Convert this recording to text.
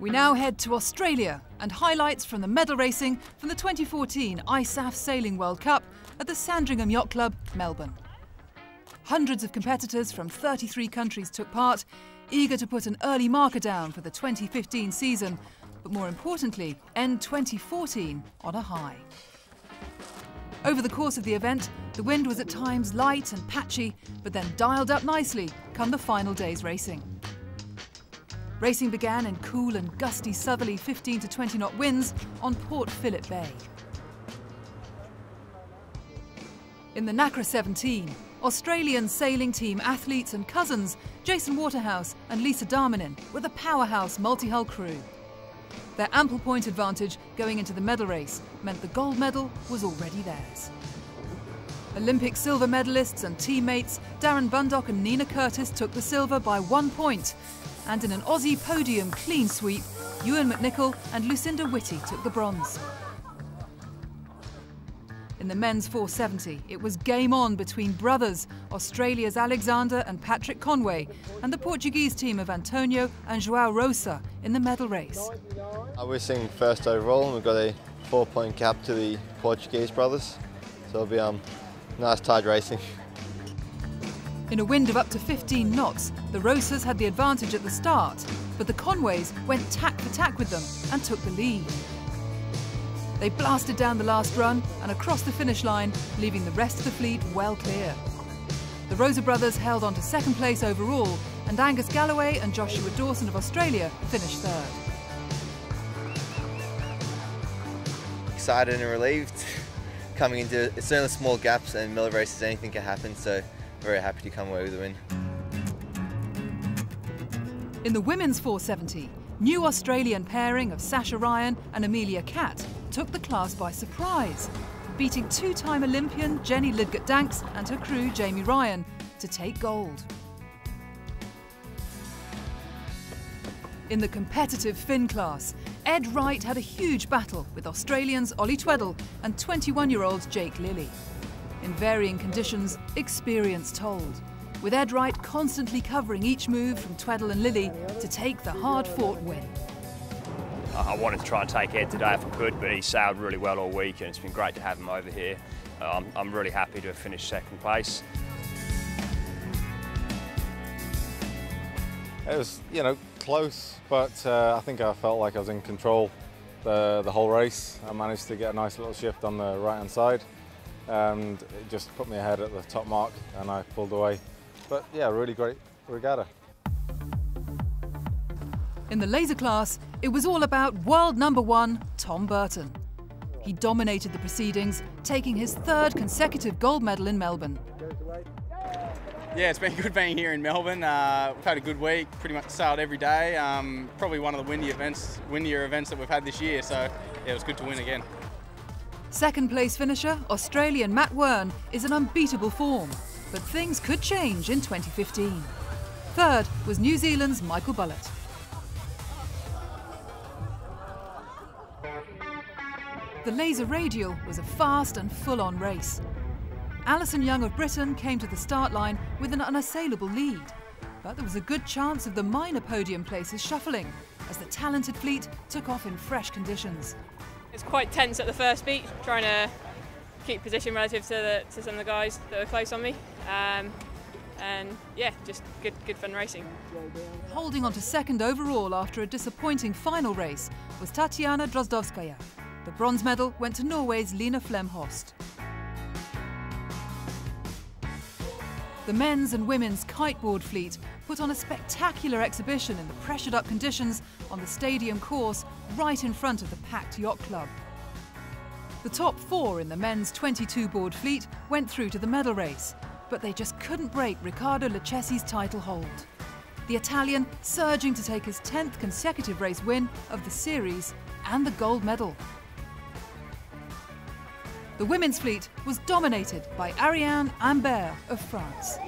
We now head to Australia and highlights from the medal racing from the 2014 ISAF Sailing World Cup at the Sandringham Yacht Club, Melbourne. Hundreds of competitors from 33 countries took part, eager to put an early marker down for the 2015 season, but more importantly, end 2014 on a high. Over the course of the event, the wind was at times light and patchy, but then dialed up nicely come the final day's racing. Racing began in cool and gusty southerly 15 to 20 knot winds on Port Phillip Bay. In the NACRA 17, Australian sailing team athletes and cousins Jason Waterhouse and Lisa Darmanin were the powerhouse multi-hull crew. Their ample point advantage going into the medal race meant the gold medal was already theirs. Olympic silver medalists and teammates Darren Bundock and Nina Curtis took the silver by 1 point, and in an Aussie podium clean sweep, Ewan McNichol and Lucinda Whitty took the bronze. In the men's 470, it was game on between brothers, Australia's Alexander and Patrick Conway, and the Portuguese team of Antonio and João Rosa in the medal race. We're sitting first overall, and we've got a 4-point gap to the Portuguese brothers, so it'll be nice tide racing. In a wind of up to 15 knots, the Rosas had the advantage at the start, but the Conways went tack for tack with them and took the lead. They blasted down the last run and across the finish line, leaving the rest of the fleet well clear. The Rosa brothers held on to second place overall, and Angus Galloway and Joshua Dawson of Australia finished third. Excited and relieved. Coming into, it's only small gaps, and medal races, anything can happen, so very happy to come away with a win. In the women's 470, new Australian pairing of Sasha Ryan and Amelia Catt took the class by surprise, beating two-time Olympian Jenny Lidgett-Danks and her crew Jamie Ryan to take gold. In the competitive Finn class, Ed Wright had a huge battle with Australians Ollie Tweddle and 21-year-old Jake Lilly. In varying conditions, experience told, with Ed Wright constantly covering each move from Tweddle and Lilly to take the hard-fought win. I wanted to try and take Ed today if I could, but he sailed really well all week, and it's been great to have him over here. I'm really happy to have finished second place. It was, close, but I think I felt like I was in control the whole race. I managed to get a nice little shift on the right-hand side, and it just put me ahead at the top mark, and I pulled away. But yeah, really great regatta. In the laser class, it was all about world #1, Tom Burton. He dominated the proceedings, taking his third consecutive gold medal in Melbourne. Yeah, it's been good being here in Melbourne. We've had a good week, pretty much sailed every day. Probably one of the windier events that we've had this year, so yeah, it was good to win again. Second place finisher, Australian Matt Wern, is in unbeatable form, but things could change in 2015. Third was New Zealand's Michael Bullett. The laser radial was a fast and full-on race. Alison Young of Britain came to the start line with an unassailable lead, but there was a good chance of the minor podium places shuffling as the talented fleet took off in fresh conditions. It's quite tense at the first beat, trying to keep position relative to some of the guys that were close on me, and yeah, just good fun racing. Holding on to second overall after a disappointing final race was Tatiana Drozdowskaja. The bronze medal went to Norway's Line Flemhorst. The men's and women's kiteboard fleet put on a spectacular exhibition in the pressured-up conditions on the stadium course right in front of the packed yacht club. The top 4 in the men's 22-board fleet went through to the medal race, but they just couldn't break Riccardo Lecchesi's title hold. The Italian surging to take his 10th consecutive race win of the series and the gold medal. The women's fleet was dominated by Ariane Ambert of France.